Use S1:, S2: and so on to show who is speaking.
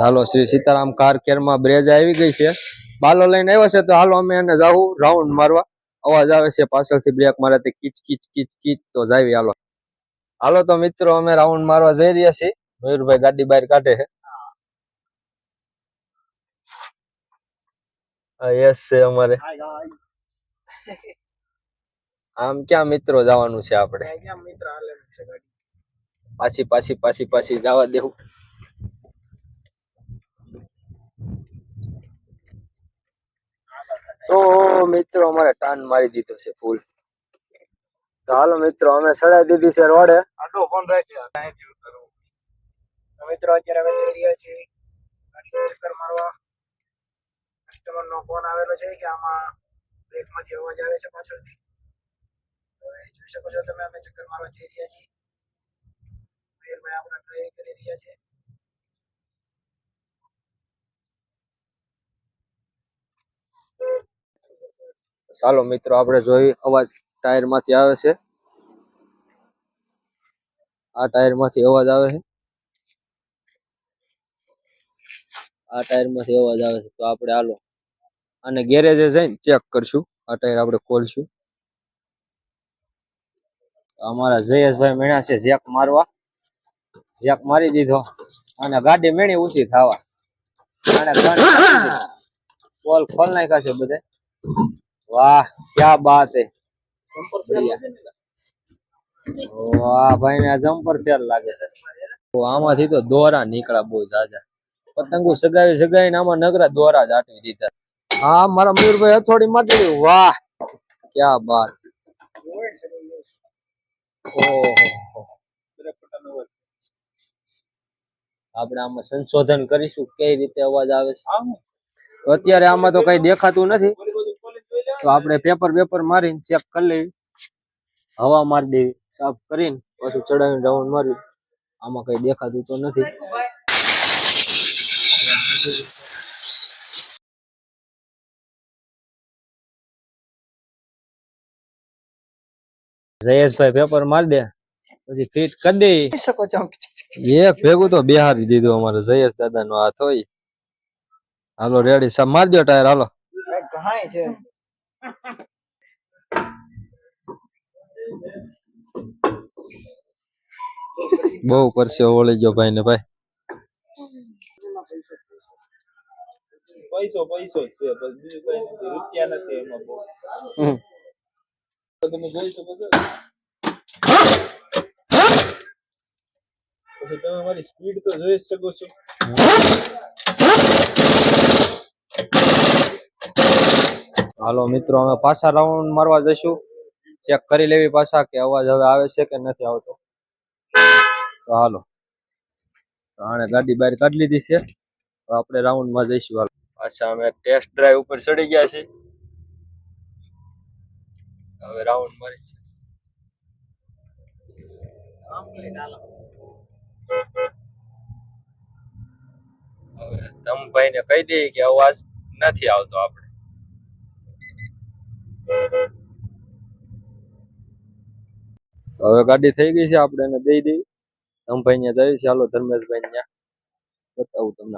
S1: હાલો Shri Sitaram car care માં બ્રેજ આવી ગઈ છે. બાલો લઈને આવ્યો છે તો હાલો અમે એને જાવું રાઉન્ડ મારવા. અવાજ આવે છે પાછળથી બ્રેક મારે તે કીચ કીચ કીચ કીચ તો જાવી હાલો. હાલો તો મિત્રો અમે રાઉન્ડ મારવા જઈ રહ્યા છીએ. મયુરભાઈ ગાડી બહાર કાઢે છે. યસ છે અમારે. આમ ક્યાં મિત્રો જવાનું છે આપણે? પાછી પાછી પાછી પાછી જવા દેવું. તો મિત્રો અમારે ટાન મારી દીધો છે ફૂલ. તો હાલો મિત્રો અમે સડાઈ દીધી છે રોડે. આડો ફોન રાખ્યા મિત્રો અત્યારે અમે જઈ રહ્યા છીએ ગાડી ચક્કર મારવા. કસ્ટમર નો ફોન આવેલો છે કે આમાં બ્રેક માંથી અવાજ આવે છે પાછળથી. તો એ જોઈ શકો છો તમે અમે ચક્કર મારવા જઈ રહ્યા છીએ. મયુરભાઈ આપણે ડ્રાઈવિંગ કરી રહ્યા છે. ચાલો મિત્રો આપણે જોઈ અવાજ ટાયર માંથી આવે છે. આ ટાયર માંથી અવાજ આવે છે. આ ટાયર માંથી અવાજ આવે છે તો આપણે હાલો અને ગેરેજે જઈને ચેક કરશું. આ ટાયર આપણે ખોલશું. અમારા જયેશભાઈ મેણા છે જેક મારવા. જેક મારી દીધો અને ગાડી મેણી ઊંચી થવા અને પોલ ખોલ નાખ્યા છે બધે. વાહ ક્યા બાત હે. વાહ ભાઈ ને જમ્પર ફેર લાગે છે. આમાંથી તો દોરા નીકળ્યા બહુ જાજા. પતંગો સગાવી સગાવીને આમાં નગરા દોરા જ આટવી દીધા. હા મારા મયુરભાઈ હથોડી મારી. વાહ ક્યા બાત. આપણે આમાં સંશોધન કરીશું કઈ રીતે અવાજ આવે છે. અત્યારે આમાં તો કઈ દેખાતું નથી તો આપણે પેપર મારીને ચેક કરી લેવી. હવા મારી દેવી સાફ કરીને પાછું ચડાવીને રાઉન્ડ મારી. આમાં કઈ દેખાતું તો નથી. જયેશભાઈ પેપર મારી દે પછી ફિટ કરી દે. એક ભેગું તો બિહારી દીધું અમારે જયેશ દાદા નો હાથ હોય. હાલો રેડી સા મારી દો ટાયર હાલો. બહુ પરસેવો વળી ગયો ભાઈ ને ભાઈ. પૈસો પૈસો જ છે બસ બીજું કઈ નથી. રૂપિયા નથી એમાં બહુ. તમે જોઈ શકો છો. પછી તમે મારી સ્પીડ તો જોઈ શકો છો. હાલો મિત્રો અમે પાછા રાઉન્ડ મારવા જઈશું. ચેક કરી લેવી પાછા કે અવાજ હવે આવે છે કે નથી આવતો. તો હાલો આને ગાડી બહાર કાઢી લીધી છે. આપણે રાઉન્ડ માં જઈશું. હાલો પાછા અમે ટેસ્ટ ડ્રાઈવ ઉપર ચડી ગયા છીએ. હવે રાઉન્ડ મારી છે. હવે ધમભાઈ ને કહી દઈએ કે અવાજ નથી આવતો. આપણે હવે ગાડી થઈ ગઈ છે આપણે એને દઈ દઈએ. ધમભાઈ ત્યાં જાય છે. હાલો ધર્મેશભાઈ ત્યાં બતાવું તમને.